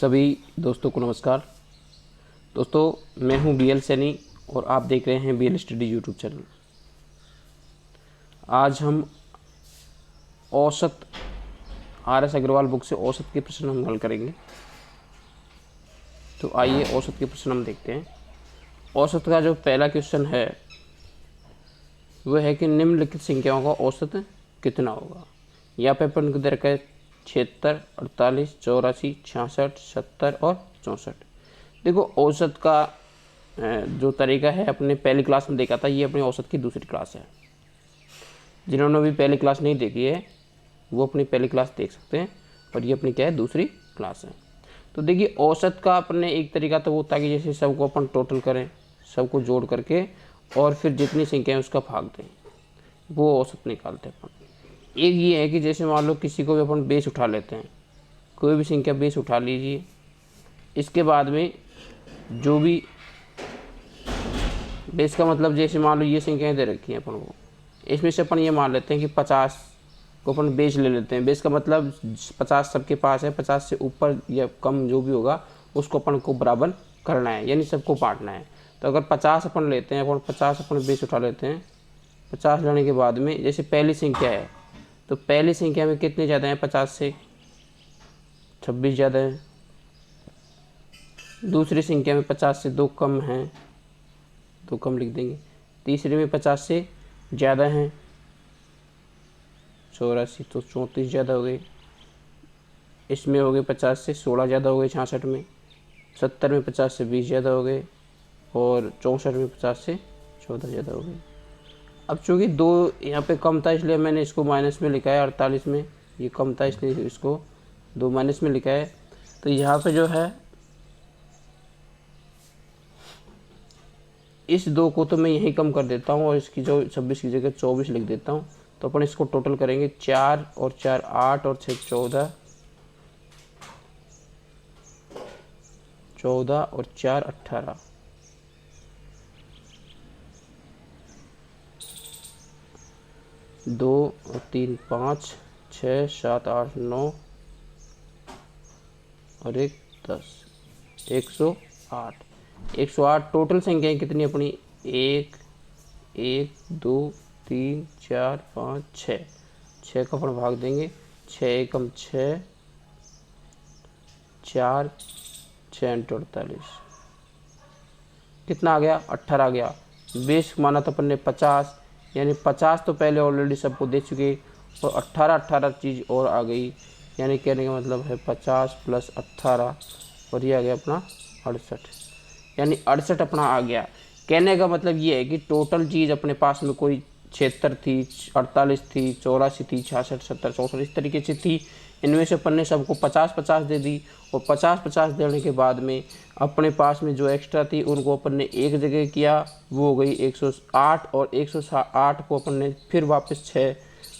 सभी दोस्तों को नमस्कार। दोस्तों मैं हूं BL सैनी और आप देख रहे हैं BL स्टडी यूट्यूब चैनल। आज हम औसत RS अग्रवाल बुक से औसत के प्रश्न हम हल करेंगे। तो आइए औसत के प्रश्न हम देखते हैं। औसत का जो पहला क्वेश्चन है वह है कि निम्नलिखित संख्याओं का औसत कितना होगा। यहाँ पे अपन को दे रखा है 76, 48, 84, 66, 70 और 64। देखो औसत का जो तरीका है अपने पहली क्लास में देखा था, ये अपनी औसत की दूसरी क्लास है। जिन्होंने भी पहली क्लास नहीं देखी है वो अपनी पहली क्लास देख सकते हैं, और ये अपनी क्या है, दूसरी क्लास है। तो देखिए औसत का अपने एक तरीका तो वो होता है कि जैसे सबको अपन टोटल करें, सबको जोड़ करके और फिर जितनी संख्या है उसका भाग दें, वो औसत निकालते हैं अपन। एक ये है कि जैसे मान लो किसी को भी अपन बेस उठा लेते हैं, कोई भी संख्या बेस उठा लीजिए, इसके बाद में जो भी बेस का मतलब जैसे मान लो ये संख्याएं दे रखी हैं अपन को, इसमें से अपन ये मान लेते हैं कि 50 को अपन बेस ले लेते हैं। बेस का मतलब 50 सबके पास है, 50 से ऊपर या कम जो भी होगा उसको अपन को बराबर करना है, यानी सबको बांटना है। तो अगर 50 अपन लेते हैं, अपन 50 अपन बेस उठा लेते हैं। 50 लेने के बाद में जैसे पहली संख्या है, तो पहली संख्या में कितने ज़्यादा हैं 50 से, 26 ज़्यादा है। दूसरी संख्या में 50 से 2 कम हैं, 2 कम लिख देंगे। तीसरे में 50 से ज़्यादा हैं, 84, तो 34 ज़्यादा हो गए। इसमें हो गए 50 से 16 ज़्यादा हो गए 66 में। 70 में 50 से 20 ज़्यादा हो गए, और 64 में 50 से 14 ज़्यादा हो गए। अब चूँकि 2 यहाँ पे कम था इसलिए मैंने इसको माइनस में लिखा है। 48 में ये कम था इसलिए इसको 2 माइनस में लिखा है। तो यहाँ पे जो है इस 2 को तो मैं यहीं कम कर देता हूँ और इसकी जो 26 की जगह 24 लिख देता हूँ। तो अपन इसको टोटल करेंगे, 4 और 4 8 और 6 14, 14 और 4 18, 2 और 3 5, 6 7 8 9 और 1 10, 108। 108 टोटल संख्याएं कितनी अपनी, 1 1 2 3 4 5 6, 6 का अपन भाग देंगे। 6 एकम 6, 4 6 × 48 कितना आ गया, 18 आ गया। बेस माना था अपन ने 50, यानी 50 तो पहले ऑलरेडी सबको दे चुके, और 18 चीज़ और आ गई, यानी कहने का मतलब है 50 + 18, और ये आ गया अपना 68, यानी 68 अपना आ गया। कहने का मतलब ये है कि टोटल चीज़ अपने पास में कोई 76 थी, 48 थी, 84 थी, 66 70 64 इस तरीके से थी। इनमें से अपन ने सबको 50-50 दे दी, और 50-50 देने के बाद में अपने पास में जो एक्स्ट्रा थी उनको अपन ने एक जगह किया, वो हो गई 108, और 108 को अपन ने फिर वापस 6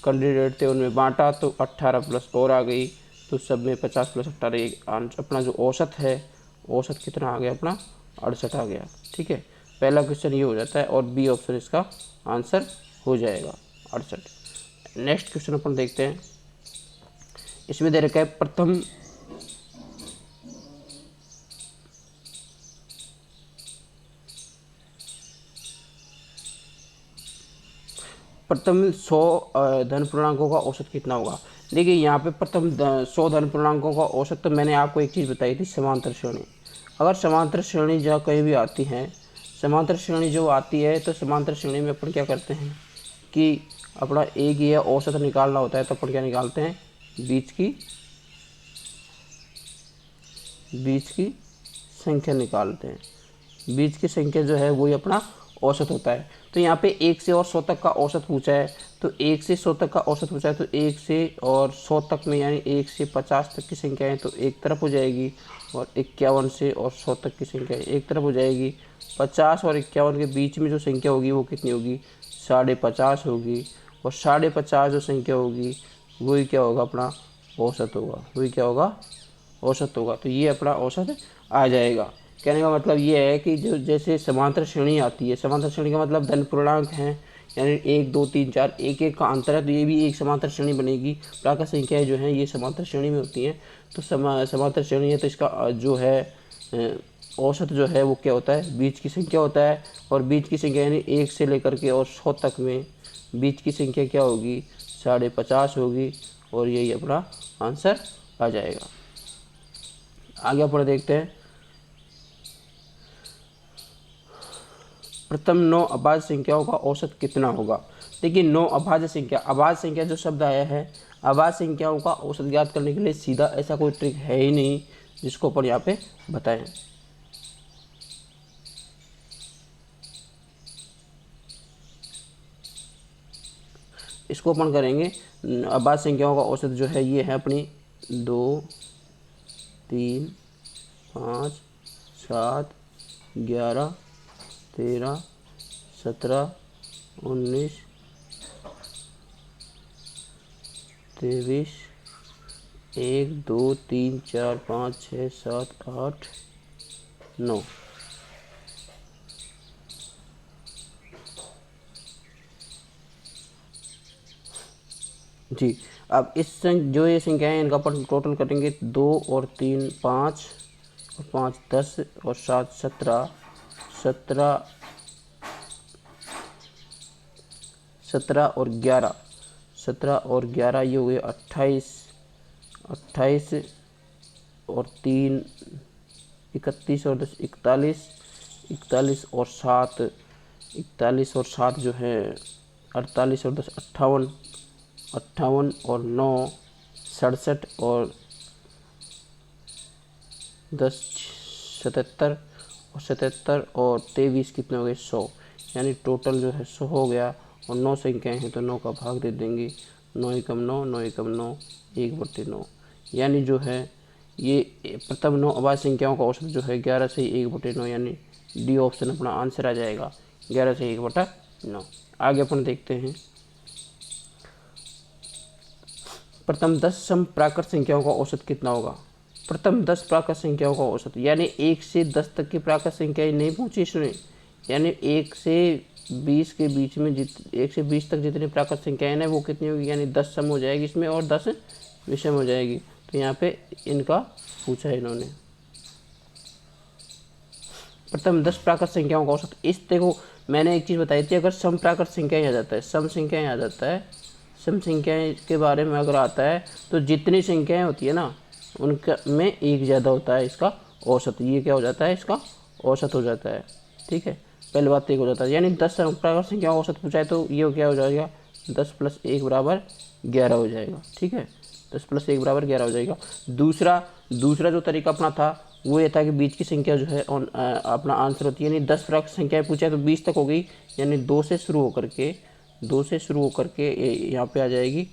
कैंडिडेट थे उनमें बांटा, तो 18 प्लस और आ गई। तो सब में 50 + 18 अपना जो औसत है, औसत कितना आ गया अपना, 68 आ गया। ठीक है, पहला क्वेश्चन ये हो जाता है और बी ऑप्शन इसका आंसर हो जाएगा, 68। नेक्स्ट क्वेश्चन अपन देखते हैं। इसमें दे रखा है प्रथम प्रथम 100 धन पूर्णांकों का औसत कितना होगा। देखिए यहाँ पे प्रथम 100 धन पूर्णांकों का औसत, तो मैंने आपको एक चीज़ बताई थी, समांतर श्रेणी। अगर समांतर श्रेणी जहाँ कहीं भी आती है, समांतर श्रेणी जो आती है, तो समांतर श्रेणी में अपन क्या करते हैं कि अपना एक ही औसत निकालना होता है। तो अपन क्या निकालते हैं, बीच की संख्या निकालते हैं। बीच की संख्या जो है वही अपना औसत होता है। तो यहाँ पे 1 से और 100 तक का औसत पूछा है, तो 1 से 100 तक का औसत पूछा है, तो 1 से और 100 तक में यानी 1 से 50 तक की संख्याएं तो एक तरफ हो जाएगी, और 51 से और 100 तक की संख्या एक तरफ हो जाएगी। 50 और 51 के बीच में जो संख्या होगी वो कितनी होगी, 50.5 होगी, और 50.5 जो संख्या होगी वही क्या होगा, अपना औसत होगा। वही क्या होगा, औसत होगा। तो ये अपना औसत आ जाएगा। कहने का मतलब ये है कि जो जैसे समांतर श्रेणी आती है, समांतर श्रेणी का मतलब धन पूर्णांक हैं, यानी 1 2 3 4 एक एक का अंतर है, तो ये भी एक समांतर श्रेणी बनेगी। प्राकृत संख्याएं जो हैं ये समांतर श्रेणी में होती हैं, तो समांतर श्रेणी है, तो इसका जो है औसत जो है वो क्या होता है, बीच की संख्या होता है। और बीच की संख्या यानी 1 से लेकर के और 100 तक में बीच की संख्या क्या होगी, 50.5 होगी, और यही अपना आंसर आ जाएगा। आगे अपन देखते हैं, प्रथम 9 अभाज्य संख्याओं का औसत कितना होगा। देखिए 9 अभाज्य संख्या, अभाज्य संख्या जो शब्द आया है, अभाज्य संख्याओं का औसत ज्ञात करने के लिए सीधा ऐसा कोई ट्रिक है ही नहीं जिसको अपन यहाँ पे बताएं। इसको अपन करेंगे, अभाज्य संख्याओं का औसत जो है ये है अपनी 2 3 5 7 11 13 17 19 23 1 2 3 4 5 6 7 8 9। जी, अब जो ये संख्याएं इनका अपन टोटल करेंगे, 2 और 3 5 और 5 10 और 7 17 17 और 11 ये हुए 28 और 3 31 और 10 41 और 7 जो है 48 और 10 58 और 9 67 और 10 77 और 23 कितने हो गए, 100। यानी टोटल जो है 100 हो गया। और 9 संख्याएँ हैं तो 9 का भाग दे देंगे, 9 एकम 9 9 एकम 9 1/9। यानी जो है ये प्रथम 9 अभाज्य संख्याओं का औसत जो है 11 से 1/9, यानी डी ऑप्शन अपना आंसर आ जाएगा, 11 से 1/9। आगे अपन देखते हैं, प्रथम 10 सम प्राकृत संख्याओं का औसत कितना होगा। प्रथम 10 प्राकृत संख्याओं का औसत, यानी 1 से 10 तक की प्राकृत संख्याएं नहीं पहुंची इसमें, यानी 1 से 20 के बीच में 1 से 20 तक जितनी प्राकृत संख्याएं हैं वो कितनी होगी, यानी 10 सम हो जाएगी इसमें और 10 विषम हो जाएगी। तो यहाँ पे इनका पूछा है इन्होंने, प्रथम 10 प्राकृत संख्याओं का औसत। इस देखो मैंने एक चीज़ बताई थी, अगर सम प्राकृत संख्याएं आ जाता है, सम संख्याएं आ जाता है, सम संख्याएं के बारे में अगर आता है तो जितनी संख्याएं होती है ना उनका में एक ज़्यादा होता है इसका औसत, ये क्या हो जाता है, इसका औसत हो जाता है। ठीक है, पहली बात तो एक हो जाता है, यानी 10 प्राकृत संख्याओं का औसत पूछा है तो ये क्या हो जाएगा, 10 + 1 = 11 हो जाएगा। ठीक है, 10 + 1 = 11 हो जाएगा। दूसरा जो तरीका अपना था वो ये था कि बीच की संख्या जो है अपना आंसर होती है, यानी 10 प्राकृत संख्याएं पूछा है तो 20 तक हो गई, यानी 2 से शुरू होकर के यहाँ पे आ जाएगी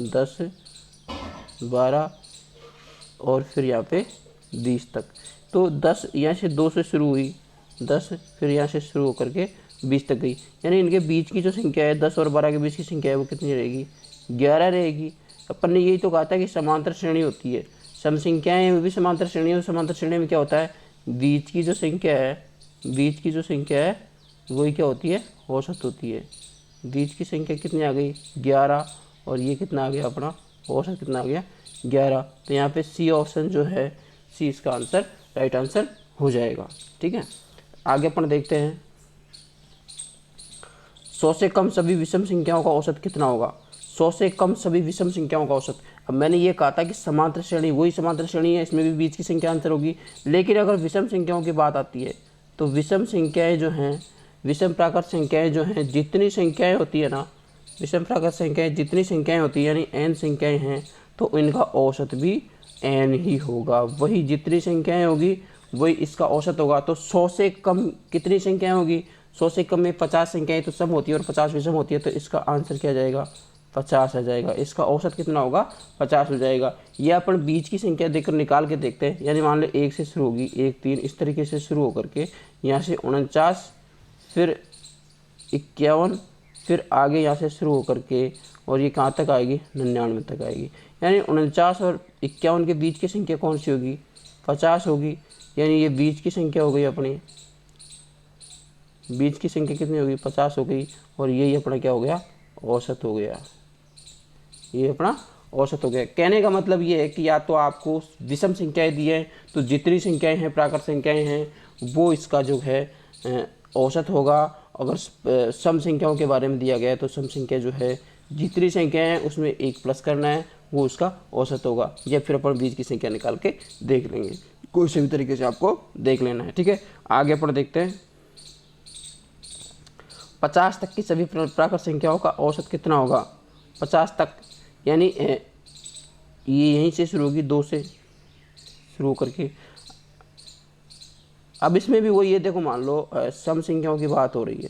10 12 और फिर यहाँ पे 20 तक। तो 10 यहाँ से 2 से शुरू हुई, 10 फिर यहाँ से शुरू होकर के 20 तक गई, यानी इनके बीच की जो संख्या है 10 और 12 के बीच की संख्या है वो कितनी रहेगी, 11 रहेगी। अपन ने यही तो कहा था कि समांतर श्रेणी होती है, सम संख्याएं वो भी समांतर श्रेणी है। समांतर श्रेणी में क्या होता है, बीच की जो संख्या है वही क्या होती है, औसत होती है। बीच की संख्या कितनी आ गई, 11, और ये कितना आ गया अपना औसत कितना आ गया, 11। तो यहाँ पे सी ऑप्शन जो है, सी इसका आंसर राइट आंसर हो जाएगा। ठीक है, आगे अपन देखते हैं, 100 से कम सभी विषम संख्याओं का औसत कितना होगा। 100 से कम सभी विषम संख्याओं का औसत। अब मैंने ये कहा था कि समांतर श्रेणी वही समांतर श्रेणी है, इसमें भी बीच की संख्या आंसर होगी। लेकिन अगर विषम संख्याओं की बात आती है तो विषम संख्याएं जो हैं, विषम प्राकृत संख्याएं जो हैं, जितनी संख्याएं होती है ना, विषम प्राकृत संख्याएं जितनी संख्याएं होती है यानी n संख्याएं हैं, तो इनका औसत भी n ही होगा। वही जितनी संख्याएं होगी वही इसका औसत होगा। तो 100 से कम कितनी संख्याएं होगी, 100 से कम में 50 संख्याएं तो सम होती है और 50 विषम होती है, तो इसका आंसर क्या जाएगा, 50 आ जाएगा। इसका औसत कितना होगा, 50 हो जाएगा। ये अपन बीच की संख्या देखकर निकाल के देखते हैं, यानी मान लो 1 से शुरू होगी, 1 3 इस तरीके से शुरू होकर के यहाँ से 49, फिर 51, फिर आगे यहाँ से शुरू होकर के और ये कहाँ तक आएगी, 99 तक आएगी। यानी 49 और 51 के बीच की संख्या कौन सी होगी, 50 होगी। यानी ये बीच की संख्या हो गई अपनी बीच की संख्या कितनी होगी, 50 हो गई, और यही अपना क्या हो गया, औसत हो गया, ये अपना औसत हो गया। कहने का मतलब ये है कि या तो आपको विषम संख्याएं दी हैं तो जितनी संख्याएं हैं प्राकृत संख्याएं हैं वो इसका जो है औसत होगा। अगर सम संख्याओं के बारे में दिया गया है तो सम संख्या जो है जितनी संख्याएं हैं उसमें एक प्लस करना है, वो उसका औसत होगा, या फिर अपन बीच की संख्या निकाल के देख लेंगे, कोई से भी तरीके से आपको देख लेना है। ठीक है, आगे अपन देखते हैं। 50 तक की सभी प्राकृत संख्याओं का औसत कितना होगा, 50 तक, यानी ये यहीं से शुरू होगी, 2 से शुरू करके। अब इसमें भी वही है, देखो मान लो सम संख्याओं की बात हो रही है,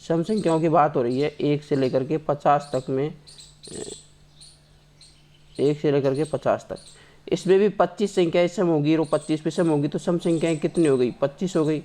सम संख्याओं की बात हो रही है 1 से लेकर के 50 तक में, 1 से लेकर के 50 तक। इसमें भी 25 संख्याएं सम होगी और 25 पे सम होगी, तो सम संख्याएं कितनी हो गई, 25 हो गई।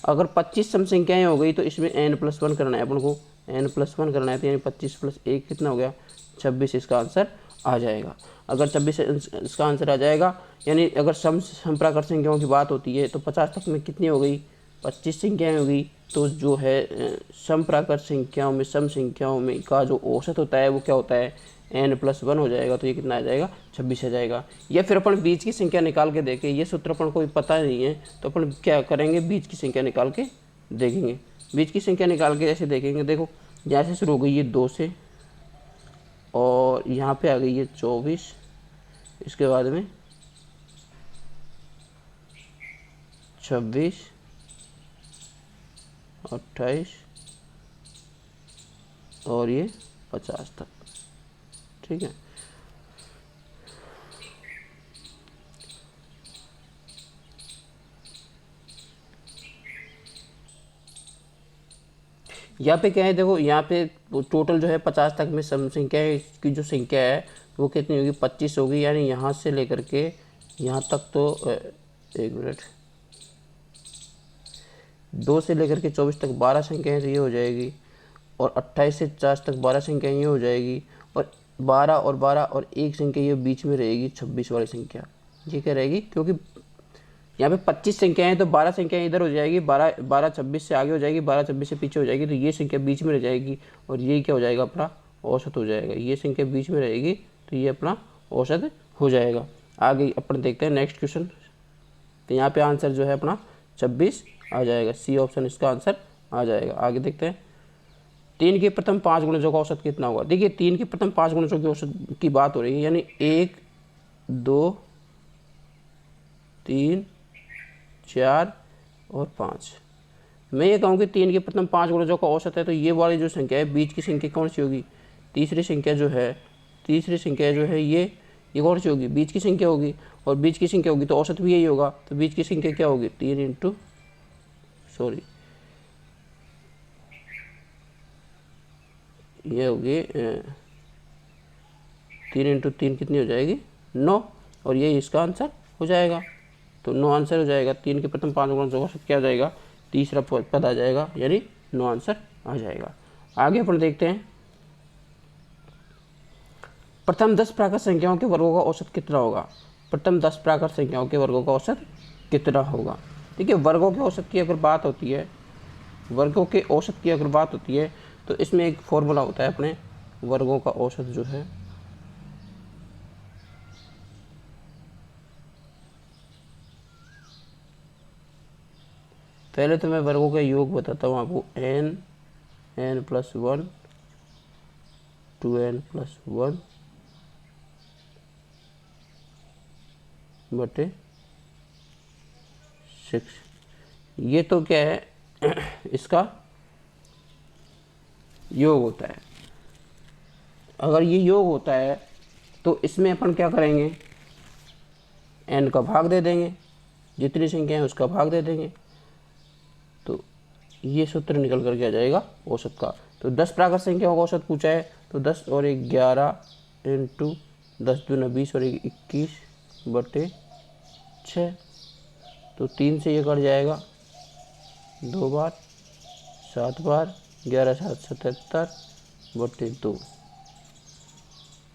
अगर 25 सम संख्याएं हो गई तो इसमें n+1 करना है अपन को, n+1 करना है, तो यानी 25 + 1 कितना हो गया, 26 इसका आंसर आ जाएगा। अगर 26 इसका आंसर आ जाएगा, यानी अगर सम प्राकृत संख्याओं की बात होती है तो 50 तक में कितनी हो गई, 25 संख्याएं हो गई। तो जो है सम प्राकृत संख्याओं में, सम संख्याओं में का जो औसत होता है वो क्या होता है, n+1 हो जाएगा, तो ये कितना आ जाएगा, 26 आ जाएगा। या फिर अपन बीच की संख्या निकाल के देखें, ये सूत्र अपन को पता नहीं है तो अपन क्या करेंगे, बीच की संख्या निकाल के देखेंगे। बीच की संख्या निकाल के ऐसे देखेंगे, देखो यहाँ से शुरू हो गई है 2 से, और यहाँ पे आ गई है 24, इसके बाद में 26, 28 और ये 50 तक। ठीक है, यहाँ पे क्या है, देखो यहाँ पे टोटल जो है 50 तक में सम संख्या है, की जो संख्या है वो कितनी होगी, 25 होगी। यानी यहाँ से लेकर के यहाँ तक तो 1 मिनट, 2 से लेकर के 24 तक 12 संख्याएँ तो ये हो जाएगी, और 28 से 50 तक 12 संख्याएँ ये हो जाएगी, और 12 और 12 और एक संख्या ये बीच में रहेगी 26 वाली संख्या, ये क्या रहेगी, क्योंकि यहाँ पे 25 संख्याएं हैं तो 12 संख्याएं इधर हो जाएगी, 12 26 से आगे हो जाएगी, 12 26 से पीछे हो जाएगी, तो ये संख्या बीच में रह जाएगी, और ये क्या हो जाएगा, अपना औसत हो जाएगा। ये संख्या बीच में रहेगी तो ये अपना औसत हो जाएगा। आगे अपन देखते हैं नेक्स्ट क्वेश्चन। तो यहाँ पे आंसर जो है अपना 26 आ जाएगा, सी ऑप्शन इसका आंसर आ जाएगा। आगे देखते हैं, 3 के प्रथम 5 गुणजों का औसत कितना होगा। देखिए 3 के प्रथम 5 गुणजों की औसत की बात हो रही है, यानी 1 2 3 4 और 5। मैं ये कहूँ कि 3 के प्रथम 5 गुणजों का औसत है, तो ये वाली जो संख्या है बीच की संख्या कौन सी होगी, तीसरी संख्या जो है ये कौन सी होगी, बीच की संख्या होगी, और बीच की संख्या होगी तो औसत भी यही होगा। तो बीच की संख्या क्या होगी, 3 इंटू ये होगी 3 इंटू 3 कितनी हो जाएगी, 9, और ये इसका आंसर हो जाएगा। तो 9 आंसर हो जाएगा। 3 के प्रथम 5 गुणजों का औसत क्या हो जाएगा, तीसरा पद आ जाएगा, यानी 9 आंसर आ जाएगा। आगे अपन देखते हैं, प्रथम 10 प्राकृत संख्याओं के वर्गों का औसत कितना होगा। प्रथम 10 प्राकृत संख्याओं के वर्गों का औसत कितना होगा। देखिए वर्गों के औसत की अगर बात होती है, वर्गों के औसत की अगर बात होती है तो इसमें एक फॉर्मूला होता है अपने वर्गों का औसत जो है, पहले तो मैं वर्गों का योग बताता हूँ आपको, n+1 2n+1 बटे 6। ये तो क्या है इसका योग होता है। अगर ये योग होता है तो इसमें अपन क्या करेंगे, n का भाग दे देंगे, जितनी संख्या है उसका भाग दे देंगे, तो ये सूत्र निकल कर के आ जाएगा औसत का। तो 10 प्राकृत संख्याओं का औसत पूछा है, तो 10 और 1 11 इंटू 10 दूना 20 और 1 21 बटे 6। तो 3 से ये कट जाएगा 2 बार, 7 बार, 11 7 77 बटे 2,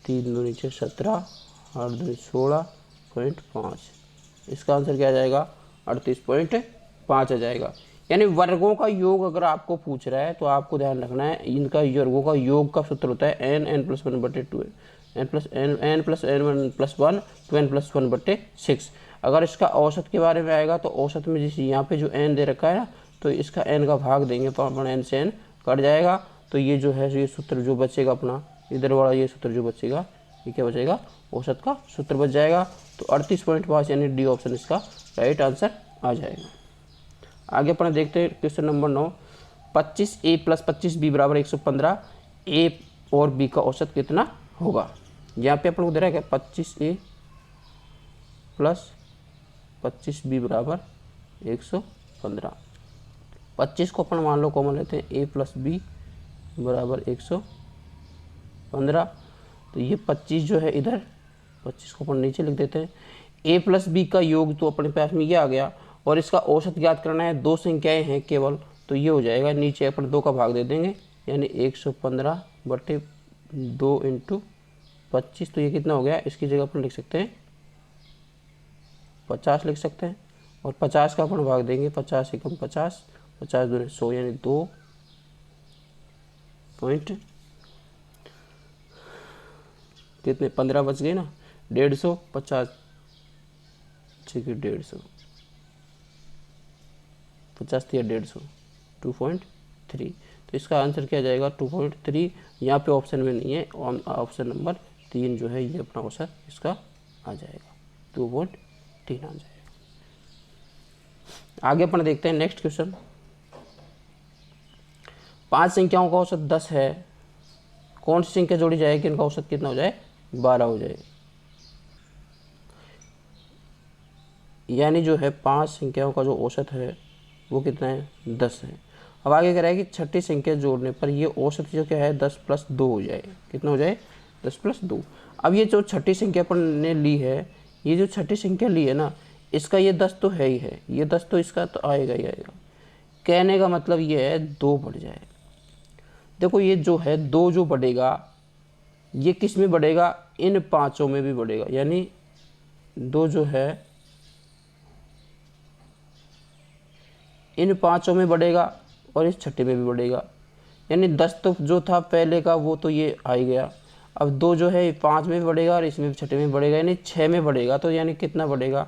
3 दूनी 6 17, 8 दूनी 16.5। इसका आंसर क्या आ जाएगा, 38.5 आ जाएगा। यानी वर्गों का योग अगर आपको पूछ रहा है तो आपको ध्यान रखना है इनका वर्गों का योग का सूत्र होता है n+1/2 n+n+1 तो n+1/6। अगर इसका औसत के बारे में आएगा तो औसत में जैसे यहाँ पे जो n दे रखा है ना, तो इसका n का भाग देंगे तो अपना n से n कट जाएगा। तो ये जो है ये सूत्र जो बचेगा अपना इधर वाला ये सूत्र जो बचेगा ये क्या बचेगा, औसत का सूत्र बच जाएगा। तो 38.5 यानी डी ऑप्शन इसका राइट आंसर आ जाएगा। आगे अपन देखते हैं question number 9। 25a + 25b = 115। a और b का औसत कितना होगा। यहाँ पे अपन को दे रहा है क्या 25a + 25b = 115। 25 को अपन मान लो कॉमन लेते हैं a + b = 115। तो ये 25 जो है इधर 25 को अपन नीचे लिख देते हैं। a + b का योग तो अपने पास में ये आ गया और इसका औसत ज्ञात करना है। दो संख्याएं हैं केवल, तो ये हो जाएगा नीचे अपन 2 का भाग दे देंगे यानी 115/2 × 25। तो ये कितना हो गया, इसकी जगह अपन लिख सकते हैं 50 लिख सकते हैं और 50 का अपन भाग देंगे 50 × 50, 50 × 2 = 100 यानी 2 पॉइंट कितने 15 बच गए ना, 150 50 ठीक है 150 50 थी 150 2.3। तो इसका आंसर क्या जाएगा 2.3। यहाँ पे ऑप्शन में नहीं है, ऑप्शन नंबर 3 जो है ये अपना औसत इसका आ जाएगा 2.3 आ जाएगा। आगे अपन देखते हैं नेक्स्ट क्वेश्चन। 5 संख्याओं का औसत 10 है, कौन सी संख्या जोड़ी जाएगी इनका औसत कितना हो जाए 12 हो जाए। यानी जो है 5 संख्याओं का जो औसत है वो कितना है 10 है। अब आगे कह रहा है कि छठी संख्या जोड़ने पर ये औसत जो क्या है 10 + 2 हो जाए, कितना हो जाए 10 + 2। अब ये जो छठी संख्या अपन ने ली है, ये जो छठी संख्या ली है ना, इसका ये 10 तो है ही है, ये 10 तो इसका तो आएगा ही आएगा। कहने का मतलब ये है 2 बढ़ जाए। देखो ये जो है 2 जो बढ़ेगा ये किस में बढ़ेगा, इन पाँचों में भी बढ़ेगा। यानी 2 जो है इन पाँचों में बढ़ेगा और इस छठे में भी बढ़ेगा। यानी 10 तो जो था पहले का वो तो ये आ ही गया। अब 2 जो है 5 में भी बढ़ेगा और इसमें भी छठे में बढ़ेगा, यानी 6 में बढ़ेगा। तो यानी कितना बढ़ेगा,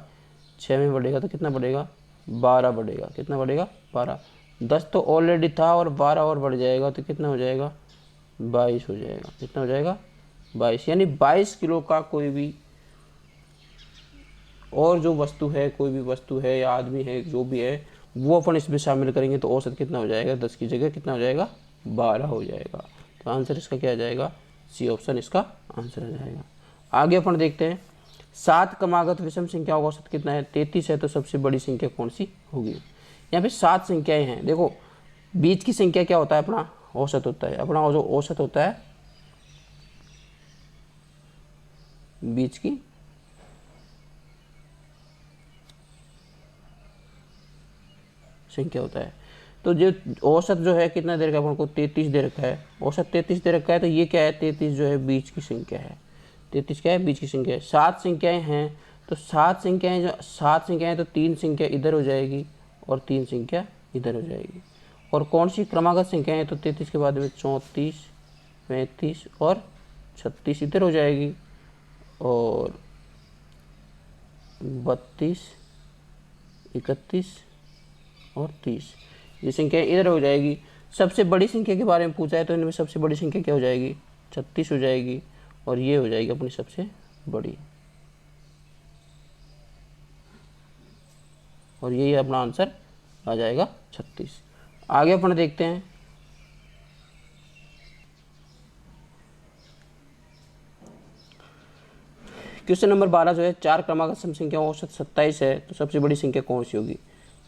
6 में बढ़ेगा तो कितना बढ़ेगा 12 बढ़ेगा। कितना बढ़ेगा 12। 10 तो ऑलरेडी था और 12 और बढ़ जाएगा तो कितना हो जाएगा 22 हो जाएगा। कितना हो जाएगा 22। यानी 22 किलो का कोई भी और जो वस्तु है, कोई भी वस्तु है या आदमी है जो भी है, वो अपन इसमें शामिल करेंगे तो औसत कितना हो जाएगा 10 की जगह कितना हो जाएगा 12 हो जाएगा। तो आंसर इसका क्या आ जाएगा, सी ऑप्शन इसका आंसर आ जाएगा। आगे अपन देखते हैं 7 क्रमागत विषम संख्याओं का औसत कितना है 33 है। तो सबसे बड़ी संख्या कौन सी होगी। यहाँ पे 7 संख्याएं हैं। देखो बीच की संख्या क्या होता है अपना औसत होता है। अपना जो औसत होता है बीच की संख्या होता है। तो जो औसत जो है कितना दे रखा है अपन को 33 दे रखा है, औसत 33 दे रखा है। तो ये क्या है 33 जो है बीच की संख्या है। 33 क्या है बीच की संख्या है। 7 संख्याएं हैं तो 7 संख्याएं तो 3 संख्या इधर हो जाएगी और 3 संख्या इधर हो जाएगी। और कौन सी क्रमागत संख्या है तो 33 के बाद में 34 35 और 36 इधर हो जाएगी और 32 31 और 30 ये संख्या इधर हो जाएगी। सबसे बड़ी संख्या के बारे में पूछा है तो इनमें सबसे बड़ी संख्या क्या हो जाएगी 36 हो जाएगी और ये हो जाएगी अपनी सबसे बड़ी और यही अपना आंसर आ जाएगा 36। आगे अपन देखते हैं क्वेश्चन नंबर 12 जो है 4 क्रमागत सम संख्याओं औसत 27 है। तो सबसे बड़ी संख्या कौन सी होगी।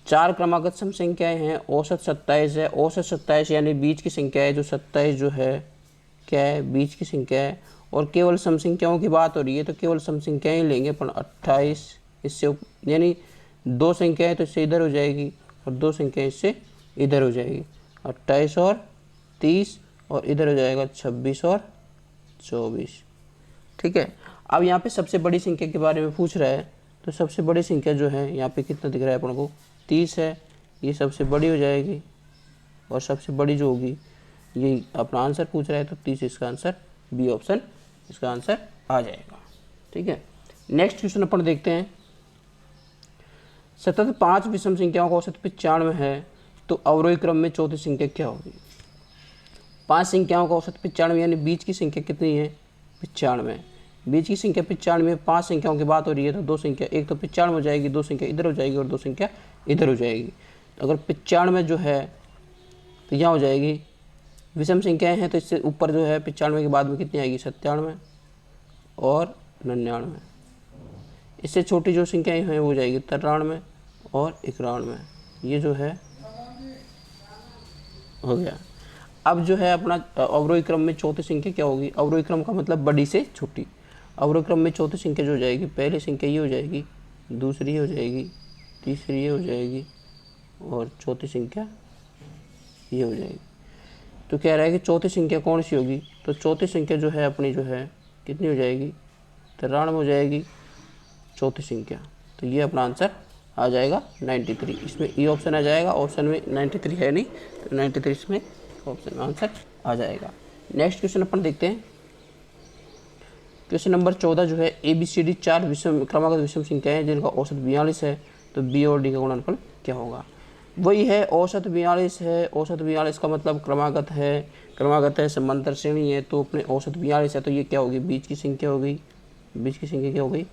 4 क्रमागत सम संख्याएं हैं, औसत 27 है। औसत 27 यानी बीच की संख्या है। जो 27 जो है क्या है बीच की संख्या है और केवल सम संख्याओं की बात हो रही है तो केवल सम संख्याएं ही लेंगे अपन। 28 इससे यानी 2 संख्याएं तो इससे इधर हो जाएगी और 2 संख्याएं इससे इधर हो जाएगी। 28 और 30 और इधर हो जाएगा 26 और 24। ठीक है। अब यहाँ पे सबसे बड़ी संख्या के बारे में पूछ रहा है तो सबसे बड़ी संख्या जो है यहाँ पे कितना दिख रहा है अपन को 30 है। ये सबसे बड़ी हो जाएगी और सबसे बड़ी जो होगी ये अपना आंसर पूछ रहा है, तो 30 इसका आंसर बी ऑप्शन इसका आंसर आ जाएगा। ठीक है, नेक्स्ट क्वेश्चन अपन देखते हैं। सतत 5 विषम संख्याओं का औसत 95 है तो अवरोही क्रम में चौथी संख्या क्या होगी? 5 संख्याओं का औसत 95 यानी बीच की संख्या कितनी है? 95। बीच की संख्या 95, 5 संख्याओं की बात हो रही है तो 2 संख्या, एक तो 95 हो जाएगी, 2 संख्या इधर हो जाएगी और 2 संख्या इधर हो जाएगी। अगर 95 जो है तो यहाँ हो जाएगी, विषम संख्याएं हैं तो इससे ऊपर जो है 95 के बाद में कितनी आएगी? 97 और 99। इससे छोटी जो संख्याएं हैं वो हो जाएगी 93 और 91। ये जो है हो गया। अब जो है अपना अवरोही क्रम में चौथी संख्या क्या होगी? अवरोही क्रम का मतलब बड़ी से छोटी। अवरोही क्रम में चौथी संख्या जो हो जाएगी, पहली संख्या ये हो जाएगी, दूसरी ये हो जाएगी, तीसरी ये हो जाएगी और चौथी संख्या ये हो जाएगी। तो कह रहा है कि चौथी संख्या कौन सी होगी? तो चौथी संख्या जो है अपनी जो है कितनी हो जाएगी? 93 हो जाएगी चौथी संख्या। तो ये अपना आंसर आ जाएगा 93। इसमें ई ऑप्शन आ जाएगा, ऑप्शन में 93 है नहीं, तो 93 इसमें ऑप्शन में आंसर आ जाएगा। नेक्स्ट क्वेश्चन अपन देखते हैं। क्वेश्चन नंबर 14 जो है ABCD 4 विषम क्रमागत विषम संख्याएं हैं जिनका औसत 42 है तो बी और डी का गुणनफल क्या होगा? वही है, औसत 42 है। औसत 42 का मतलब क्रमागत है, समांतर श्रेणी है, तो अपने औसत 42 है तो ये क्या होगी? बीच की संख्या हो गई। बीच की संख्या क्या हो गई?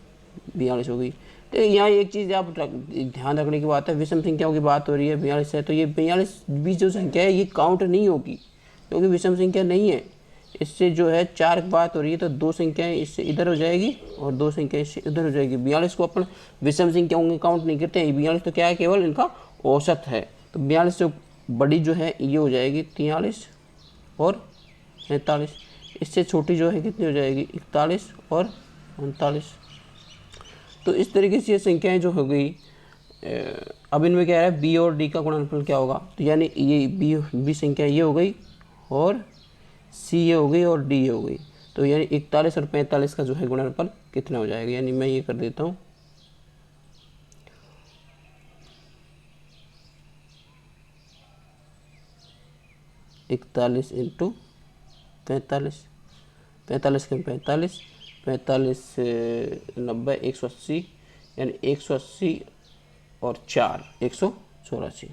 42 हो गई। तो यहाँ एक चीज़ आप ध्यान रखने की बात है, विषम संख्याओं की बात हो रही है, 42 है तो ये 42 बीच जो संख्या है ये काउंट नहीं होगी क्योंकि विषम संख्या नहीं है। इससे जो है 4 की बात हो रही है तो 2 संख्याएं इससे इधर हो जाएगी और 2 संख्याएं इससे इधर हो जाएगी। 42 को अपन विषम संख्याओं में काउंट नहीं करते हैं। 42 तो क्या है? केवल इनका औसत है। तो 42 से बड़ी जो है ये हो जाएगी 43 और 43। इससे छोटी जो है कितनी हो जाएगी? 41 और 39। तो इस तरीके से ये संख्याएं जो हो गई। अब इनमें क्या है? बी और डी का गुणनफल क्या होगा? तो यानी ये बी संख्या ये हो गई और सी ये हो गई और डी ये हो गई। तो यानी 41 और 45 का जो है गुणनफल कितना हो जाएगा? यानी मैं ये कर देता हूँ, इकतालीस इंटू 45, 45 के 45, 45 से 90, 180, यानी 180 और 4 184,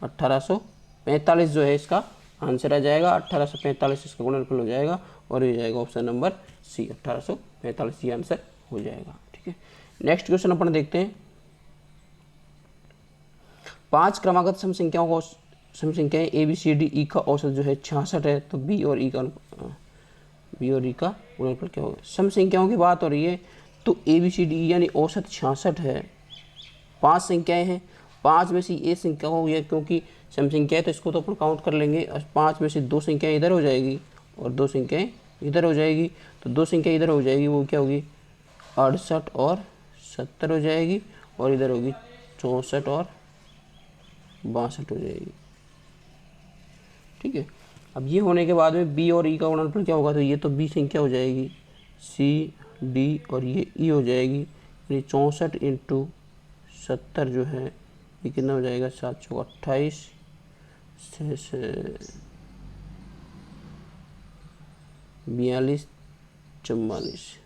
1845 जो है इसका आंसर आ जाएगा। 1845 इसका गुणनफल हो जाएगा और ये जाएगा ऑप्शन नंबर सी, 1845 ये आंसर हो जाएगा। ठीक है, नेक्स्ट क्वेश्चन अपन देखते हैं। 5 क्रमागत सम संख्याएं ABCD E का औसत जो है 66 है तो बी और ई का गुणनफल क्या होगा? सम संख्याओं की बात हो रही है तो ABCD यानी औसत 66 है। 5 संख्याएं हैं, 5 में से ये संख्या हो गया क्योंकि सम संख्या है तो इसको तो अपन काउंट कर लेंगे। 5 में से 2 संख्याएं इधर हो जाएगी और 2 संख्याएं इधर हो जाएगी। तो 2 संख्या इधर हो जाएगी, वो क्या होगी? 68 और 70 हो जाएगी और इधर होगी 64 और 62 हो जाएगी। ठीक है, अब ये होने के बाद में बी और ई का गुणनफल क्या होगा? तो ये तो बी संख्या हो जाएगी, सी डी और ये ई हो जाएगी, यानी 64 इंटू 70 जो है ये कितना हो जाएगा? 728 से 42 44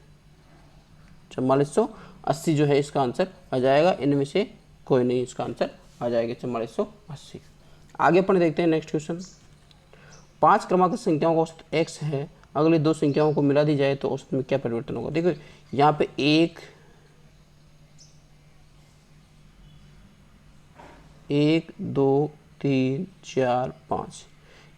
4480 जो है इसका आंसर आ जाएगा। इनमें से कोई नहीं, इसका आंसर आ जाएगा 4480। आगे अपन देखते हैं नेक्स्ट क्वेश्चन। 5 क्रमागत संख्याओं का औसत x है, अगली 2 संख्याओं को मिला दी जाए तो औसत में क्या परिवर्तन होगा? देखो यहाँ पे 1 2 3 4 5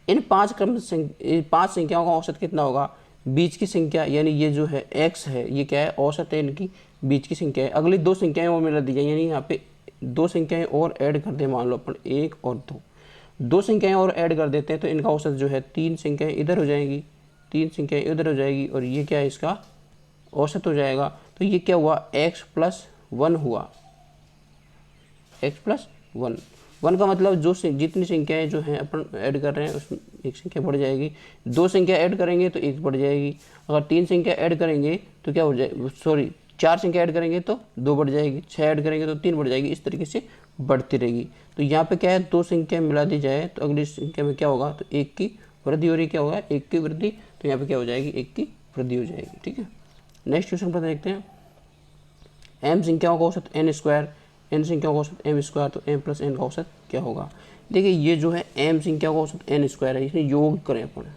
इन 5 संख्याओं का औसत कितना होगा? बीच की संख्या यानी ये जो है x है ये क्या है? औसत है इनकी, बीच की संख्या है। अगली 2 संख्याएं और मिला दी जाए यानी यहाँ पे 2 संख्याएं और ऐड कर दे, मान लो अपन 1 और 2 संख्याएं और ऐड कर देते हैं तो इनका औसत जो है 3 संख्याएं इधर हो जाएंगी, 3 संख्याएं इधर हो जाएगी और ये क्या है? इसका औसत हो जाएगा। तो ये क्या हुआ? x+1 हुआ, x+1। 1 का मतलब जो जितनी संख्याएं जो हैं अपन ऐड कर रहे हैं उसमें एक संख्या बढ़ जाएगी। 2 संख्या ऐड करेंगे तो 1 बढ़ जाएगी। अगर 3 संख्या ऐड करेंगे तो क्या हो जाएगी? सॉरी 4 संख्या ऐड करेंगे तो 2 बढ़ जाएगी, 6 ऐड करेंगे तो 3 बढ़ जाएगी, इस तरीके से बढ़ती रहेगी। तो यहाँ पे क्या है, 2 संख्या मिला दी जाए तो अगली संख्या में क्या होगा, तो 1 की वृद्धि हो रही, क्या होगा 1 की वृद्धि, तो यहाँ पे क्या हो जाएगी 1 की वृद्धि हो जाएगी। ठीक है, नेक्स्ट क्वेश्चन पर देखते हैं। m संख्याओं का औसत n स्क्वायर, n संख्याओं का औसत m स्क्वायर, तो m प्लस n का औसत क्या होगा। देखिए ये जो है m संख्याओं का औसत n स्क्वायर है, इसमें योग करें अपन,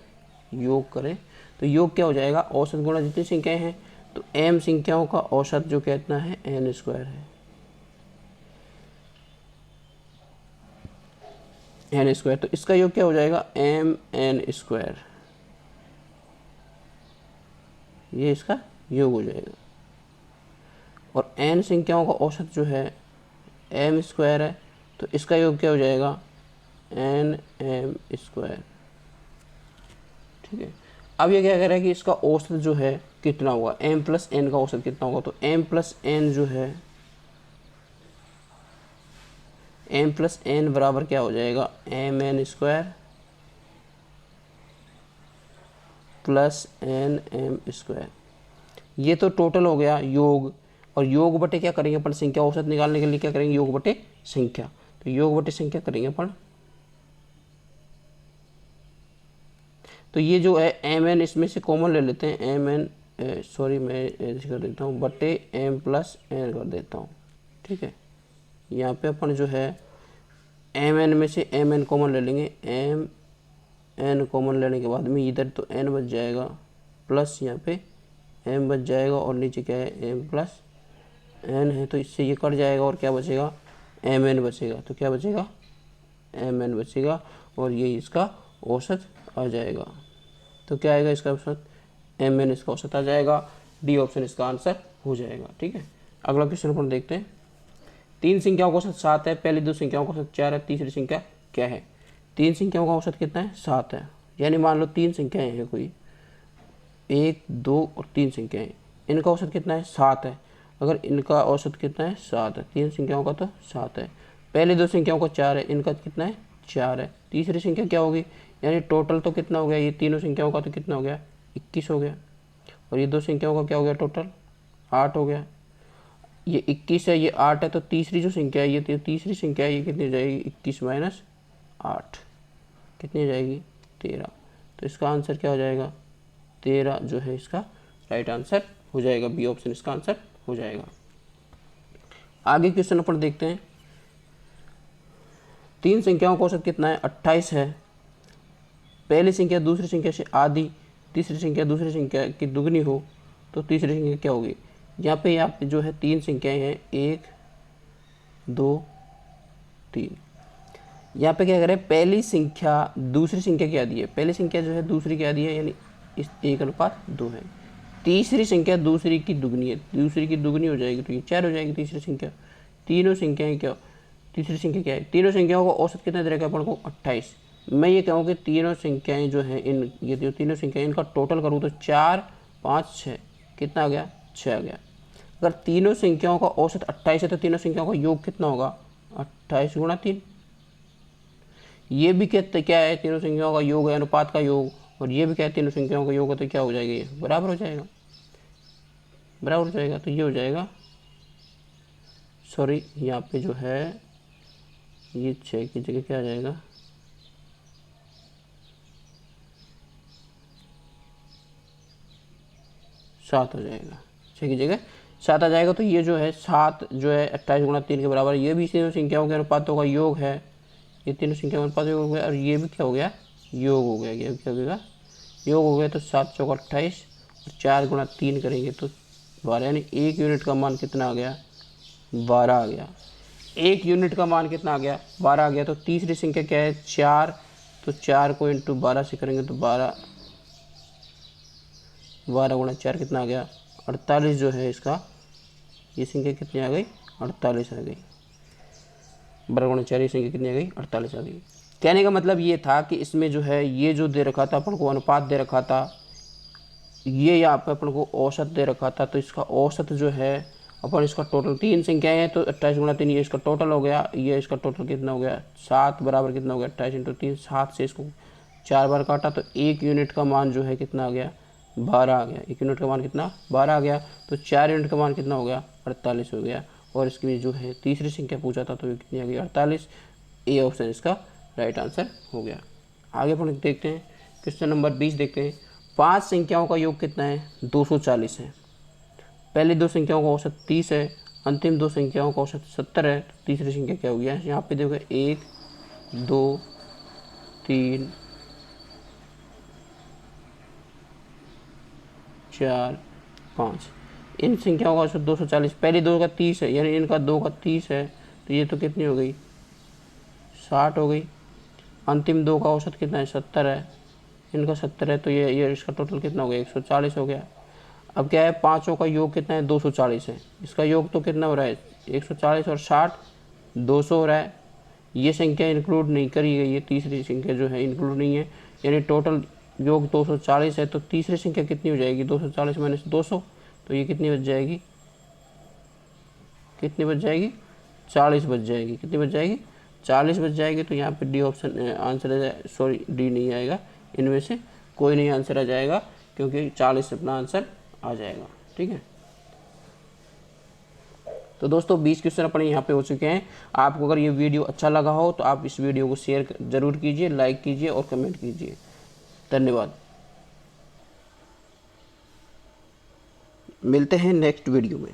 योग करें तो योग क्या हो जाएगा, औसत गुणा जितनी संख्याएं हैं, तो m संख्याओं का औसत जो कितना है n स्क्वायर है, n स्क्वायर, तो इसका योग क्या हो जाएगा m n स्क्वायर, ये इसका योग हो जाएगा। और n संख्याओं का औसत जो है m स्क्वायर है, तो इसका योग क्या हो जाएगा n m स्क्वायर। ठीक है, अब ये क्या कह रहा है कि इसका औसत जो है कितना होगा, m प्लस n का औसत कितना होगा, तो m प्लस n जो है, m प्लस n बराबर क्या हो जाएगा m n square plus n m square. ये तो टोटल हो गया योग, और योग बटे क्या करेंगे अपन, संख्या औसत निकालने के लिए क्या करेंगे, योग बटे संख्या, तो योग बटे संख्या करेंगे अपन। तो ये जो है एम एन, इसमें से कॉमन ले लेते हैं, एम एन, सॉरी मैं ऐसे कर देता हूँ, बटे एम प्लस एन कर देता हूँ। ठीक है, यहाँ पे अपन जो है एम एन में से एम एन कॉमन ले लेंगे, एम एन कॉमन लेने के बाद में इधर तो एन बच जाएगा, प्लस यहाँ पे एम बच जाएगा, और नीचे क्या है एम प्लस एन है, तो इससे ये कट जाएगा और क्या बचेगा एम एन बचेगा, तो क्या बचेगा एम एन बचेगा, और ये इसका औसत आ जाएगा। तो क्या आएगा इसका औसत, एम एन इसका औसत आ जाएगा, डी ऑप्शन इसका आंसर हो जाएगा। ठीक है, अगला क्वेश्चन अपन देखते हैं। 3 संख्याओं का औसत 7 है, पहली 2 संख्याओं का औसत 4 है, तीसरी संख्या क्या है। 3 संख्याओं का औसत कितना है 7 है, यानी मान लो 3 संख्याएं हैं, कोई 1 2 और 3 संख्याएं, इनका औसत कितना है 7 है। अगर इनका औसत कितना है 7 है, 3 संख्याओं का तो 7 है, पहले 2 संख्याओं का 4 है, इनका कितना है 4 है, तीसरी संख्या क्या होगी, यानी टोटल तो कितना हो गया, ये तीनों संख्याओं का तो कितना हो गया 21 हो गया, और ये 2 संख्याओं का क्या हो गया टोटल 8 हो गया। ये 21 है, ये 8 है, तो तीसरी जो संख्या है, ये तीसरी संख्या है, ये कितनी हो जाएगी 21 माइनस 8, कितनी हो जाएगी 13। तो इसका आंसर क्या हो जाएगा 13 जो है इसका राइट आंसर हो जाएगा, बी ऑप्शन इसका आंसर हो जाएगा। आगे क्वेश्चन अपन देखते हैं। 3 संख्याओं का औसत कितना है 28 है, पहली संख्या दूसरी संख्या से आधी, तीसरी संख्या दूसरी संख्या की दुगनी हो, तो तीसरी संख्या क्या होगी। यहाँ पे जो है 3 संख्याएं हैं, 1 2 3। यहाँ पे क्या करें, पहली संख्या दूसरी संख्या क्या दी है, पहली संख्या जो है दूसरी क्या दी है, यानी इस 1:2 है। तीसरी संख्या दूसरी की दुगनी है, दूसरी की दुगनी हो जाएगी तो ये 4 हो जाएगी तीसरी संख्या। तीनों संख्याएं क्या, तीसरी संख्या क्या है, तीनों संख्याओं का औसत कितना दे रखा है अपन को 28। मैं ये कहूँ कि तीनों संख्याएं जो हैं, इन ये जो तीनों संख्याएं इनका टोटल करूँ तो 4 5 6 कितना आ गया 6 आ गया। अगर तीनों संख्याओं का औसत 28 है तो तीनों संख्याओं का योग कितना होगा 28 गुणा 3। ये भी कहते क्या है, तीनों संख्याओं का योग है, अनुपात का योग, और ये भी कहते तीनों संख्याओं का योग है, तो क्या हो जाएगा, ये बराबर हो जाएगा, बराबर हो जाएगा। तो ये हो जाएगा, सॉरी यहाँ पे जो है ये 6 की जगह क्या आ जाएगा 7 हो जाएगा, 6 की जगह 7 आ जाएगा। तो ये जो है 7 जो है 28 गुणा 3 के बराबर, ये भी तीनों संख्याओं के अनुपातों का योग है, ये तीनों संख्याओं के अनुपात योग हो गया, और ये भी क्या हो गया योग हो गया, ये क्या हो गया योग हो गया। तो 7 चौका 28 और 4 गुणा 3 करेंगे तो 12, यानी 1 यूनिट का मान कितना आ गया 12 आ गया। 1 यूनिट का मान कितना आ गया 12 आ गया। तो तीसरी संख्या क्या है 4, तो 4 को इंटू 12 से करेंगे तो 12 गुणा 4 कितना आ गया 48 जो है इसका, ये संख्या कितनी आ गई 48 आ गई, 12 गुणा 4 ये संख्या कितनी आ गई 48 आ गई। कहने का मतलब ये था कि इसमें जो है ये जो दे रखा था अपन को अनुपात दे रखा था, ये यहाँ पे अपन को औसत दे रखा था, तो इसका औसत जो है अपन इसका टोटल 3 संख्याएं हैं तो 28 गुणा 3 ये इसका टोटल हो गया, ये इसका टोटल कितना हो गया 7 बराबर कितना हो गया 28 इंटू 3, 7 से इसको 4 बार काटा तो 1 यूनिट का मान जो है कितना आ गया 12 आ गया। 1 यूनिट का मान कितना 12 आ गया। तो 4 यूनिट का मान कितना हो गया 48 हो गया। और इसके लिए जो है तीसरी संख्या पूछा था तो ये कितनी आ गई 48। ए ऑप्शन इसका राइट आंसर हो गया। आगे अपन देखते हैं क्वेश्चन नंबर 20 देखते हैं। 5 संख्याओं का योग कितना है 240 है। पहली 2 संख्याओं का औसत 30 है, अंतिम 2 संख्याओं का औसत 70 है। तो तीसरी संख्या क्या हो गया यहाँ पे देखो 1 2 3 4 5। इन संख्याओं का औसत 240, पहली 2 का 30 है यानी इनका 2 का 30 है। तो ये तो कितनी हो गई 60 हो गई। अंतिम 2 का औसत कितना है 70 है, इनका 70 है। तो ये इसका टोटल कितना हो गया 140 हो गया। अब क्या है पाँचों का योग कितना है 240 है। इसका योग तो कितना हो रहा है 140 और 60 200 हो रहा है। ये संख्या इंक्लूड नहीं करी गई है, तीसरी संख्या जो है इंक्लूड नहीं है, यानी टोटल योग 240 है। तो तीसरी संख्या कितनी हो जाएगी 240 माइनस 200। तो ये कितनी बच जाएगी 40 बच जाएगी। कितनी बच जाएगी 40 बच जाएगी। तो यहाँ पे डी ऑप्शन आंसर आ जाए, सॉरी डी नहीं आएगा, इनमें से कोई नहीं आंसर आ जाएगा क्योंकि 40 अपना आंसर आ जाएगा। ठीक है। तो दोस्तों 20 क्वेश्चन अपने यहाँ पे हो चुके हैं। आपको अगर ये वीडियो अच्छा लगा हो तो आप इस वीडियो को शेयर ज़रूर कीजिए, लाइक कीजिए और कमेंट कीजिए। धन्यवाद। मिलते हैं नेक्स्ट वीडियो में।